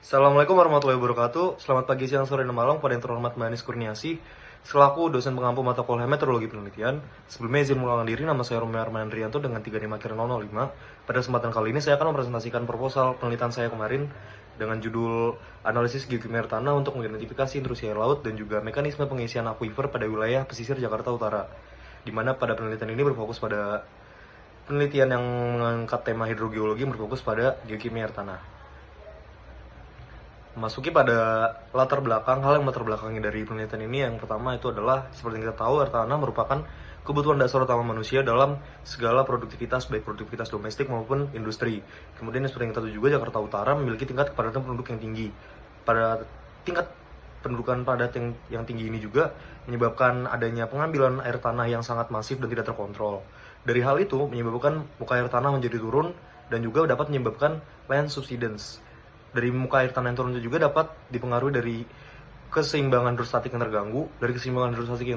Assalamualaikum warahmatullahi wabarakatuh. Selamat pagi, siang, sore, dan malam kepada yang terhormat Mbak Anis Kurniasi selaku dosen pengampu mata kuliah Meteorologi Penelitian. Sebelumnya izin mengucapkan diri, nama saya Romi Arman Andrianto dengan 35 Pada kesempatan kali ini saya akan mempresentasikan proposal penelitian saya kemarin dengan judul Analisis Geokimia Air Tanah untuk mengidentifikasi intrusi air laut dan juga mekanisme pengisian akuifer pada wilayah pesisir Jakarta Utara. Di mana pada penelitian ini berfokus pada penelitian yang mengangkat tema hidrogeologi berfokus pada geokimia air tanah. Masuki pada latar belakang, hal yang latar belakangnya dari penelitian ini yang pertama itu adalah seperti yang kita tahu air tanah merupakan kebutuhan dasar utama manusia dalam segala produktivitas, baik produktivitas domestik maupun industri. Kemudian seperti yang kita tahu juga Jakarta Utara memiliki tingkat kepadatan penduduk yang tinggi. Pada tingkat pendudukan padat yang tinggi ini juga menyebabkan adanya pengambilan air tanah yang sangat masif dan tidak terkontrol. Dari hal itu menyebabkan muka air tanah menjadi turun dan juga dapat menyebabkan land subsidence. Dari muka air tanah yang turun itu juga dapat dipengaruhi dari keseimbangan hidrostatik yang terganggu. Dari keseimbangan hidrostatik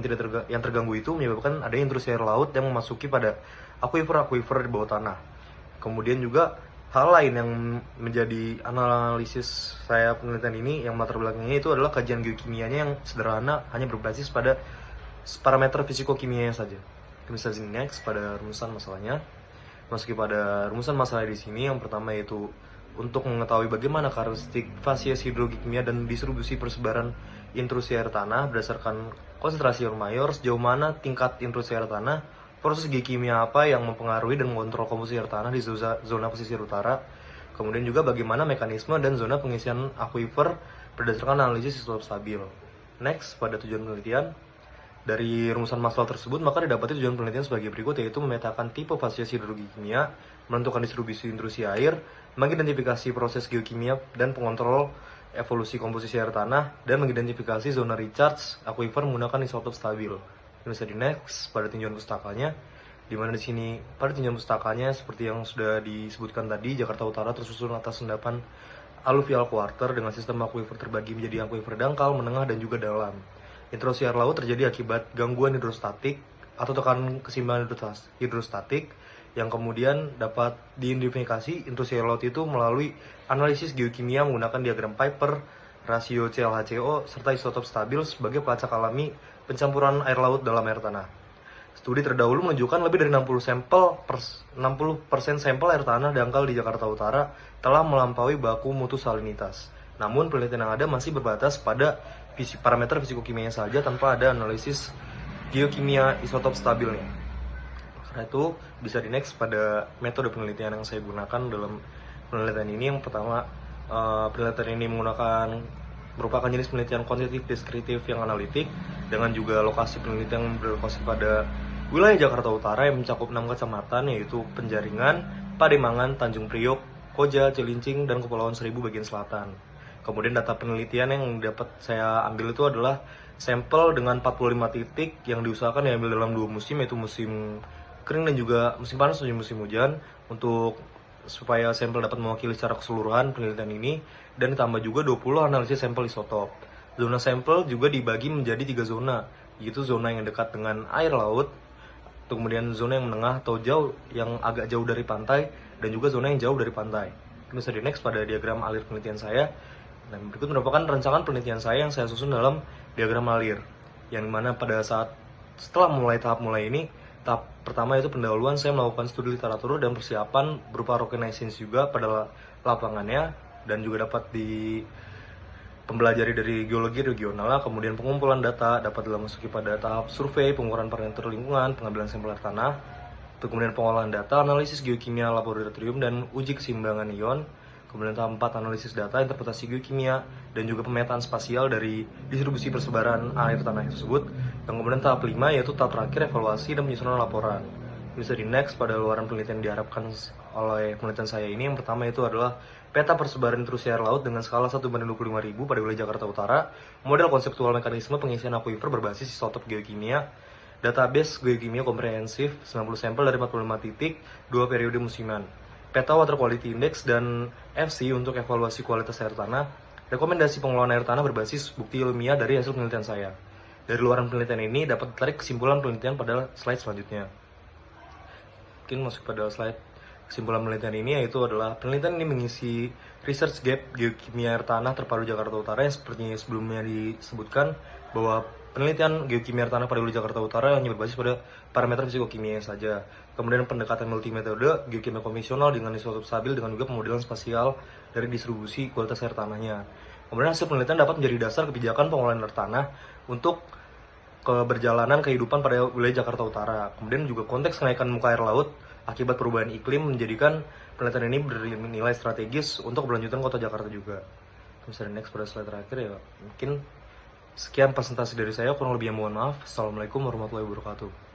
yang terganggu itu menyebabkan adanya intrusi air laut yang memasuki pada akuifer di bawah tanah. Kemudian juga hal lain yang menjadi analisis saya penelitian ini yang latar belakangnya itu adalah kajian geokimianya yang sederhana, hanya berbasis pada parameter fisiko-kimianya saja. Kita bisa next pada rumusan masalahnya. Masuki pada rumusan masalah di sini yang pertama yaitu untuk mengetahui bagaimana karakteristik fasies hidrokimia dan distribusi persebaran intrusi air tanah berdasarkan konsentrasi air mayor, sejauh mana tingkat intrusi air tanah, proses geokimia apa yang mempengaruhi dan mengontrol komposisi air tanah di zona pesisir utara, kemudian juga bagaimana mekanisme dan zona pengisian akuifer berdasarkan analisis isotop stabil. Next, pada tujuan penelitian. Dari rumusan masalah tersebut, maka didapati tujuan penelitian sebagai berikut, yaitu memetakan tipe fasies hidrokimia, menentukan distribusi intrusi air, mengidentifikasi proses geokimia dan pengontrol evolusi komposisi air tanah, dan mengidentifikasi zona recharge akuifer menggunakan isotop stabil. Ini bisa di next pada tinjauan pustakanya, di mana di sini pada tinjauan pustakanya seperti yang sudah disebutkan tadi, Jakarta Utara tersusun atas endapan aluvial quarter dengan sistem akuifer terbagi menjadi akuifer dangkal, menengah, dan juga dalam. Intrusi air laut terjadi akibat gangguan hidrostatik atau tekanan keseimbangan hidrostatik yang kemudian dapat diidentifikasi intrusi air laut itu melalui analisis geokimia menggunakan diagram Piper, rasio ClHCO, serta isotop stabil sebagai pelacak alami pencampuran air laut dalam air tanah. Studi terdahulu menunjukkan lebih dari 60% sampel air tanah dangkal di Jakarta Utara telah melampaui baku mutu salinitas. Namun penelitian yang ada masih berbatas pada parameter fisiko-kimianya saja tanpa ada analisis geokimia isotop stabilnya. Karena itu bisa di next pada metode penelitian yang saya gunakan dalam penelitian ini. Yang pertama, penelitian ini merupakan jenis penelitian kuantitatif deskriptif yang analitik dengan juga lokasi penelitian yang berlokasi pada wilayah Jakarta Utara yang mencakup 6 kecamatan, yaitu Penjaringan, Pademangan, Tanjung Priok, Koja, Cilincing, dan Kepulauan Seribu bagian selatan. Kemudian data penelitian yang dapat saya ambil itu adalah sampel dengan 45 titik yang diusahakan diambil dalam 2 musim, yaitu musim kering dan juga musim panas dan musim hujan, untuk supaya sampel dapat mewakili secara keseluruhan penelitian ini, dan ditambah juga 20 analisis sampel isotop. Zona sampel juga dibagi menjadi 3 zona, yaitu zona yang dekat dengan air laut, kemudian zona yang menengah atau jauh yang agak jauh dari pantai, dan juga zona yang jauh dari pantai. Ini bisa di next pada diagram alir penelitian saya. Dan berikut merupakan rancangan penelitian saya yang saya susun dalam diagram alir, yang mana pada saat setelah tahap mulai ini, tahap pertama itu pendahuluan, saya melakukan studi literatur dan persiapan berupa reconnaissance juga pada lapangannya, dan juga dapat dipelajari dari geologi regional. Kemudian pengumpulan data dapat dimasuki pada tahap survei, pengukuran parameter lingkungan, pengambilan sampel air tanah, kemudian pengolahan data, analisis geokimia laboratorium, dan uji keseimbangan ion. Kemudian tahap 4, analisis data, interpretasi geokimia, dan juga pemetaan spasial dari distribusi persebaran air tanah tersebut. Dan kemudian tahap 5, yaitu tahap terakhir, evaluasi dan penyusunan laporan. Bisa di next pada luaran penelitian diharapkan oleh penelitian saya ini. Yang pertama itu adalah peta persebaran intrusi air laut dengan skala 1:25.000 pada wilayah Jakarta Utara, model konseptual mekanisme pengisian akuifer berbasis isotop geokimia, database geokimia komprehensif, 90 sampel dari 45 titik, 2 periode musiman, peta water quality index, dan FC untuk evaluasi kualitas air tanah, rekomendasi pengelolaan air tanah berbasis bukti ilmiah dari hasil penelitian saya. Dari luaran penelitian ini dapat ditarik kesimpulan penelitian pada slide selanjutnya. Mungkin masuk pada slide Kesimpulan penelitian ini yaitu adalah penelitian ini mengisi research gap geokimia air tanah terpadu Jakarta Utara yang seperti sebelumnya disebutkan bahwa penelitian geokimia air tanah pada Hulu Jakarta Utara hanya berbasis pada parameter fisikokimia saja. Kemudian pendekatan multimetode geokimia konvensional dengan isotop stabil dengan juga pemodelan spasial dari distribusi kualitas air tanahnya. Kemudian hasil penelitian dapat menjadi dasar kebijakan pengelolaan air tanah untuk keberjalanan kehidupan pada wilayah Jakarta Utara. Kemudian juga konteks kenaikan muka air laut akibat perubahan iklim menjadikan penelitian ini bernilai strategis untuk keberlanjutan kota Jakarta juga. Misalnya next pada slide terakhir ya, mungkin sekian presentasi dari saya, kurang lebihnya mohon maaf. Assalamualaikum warahmatullahi wabarakatuh.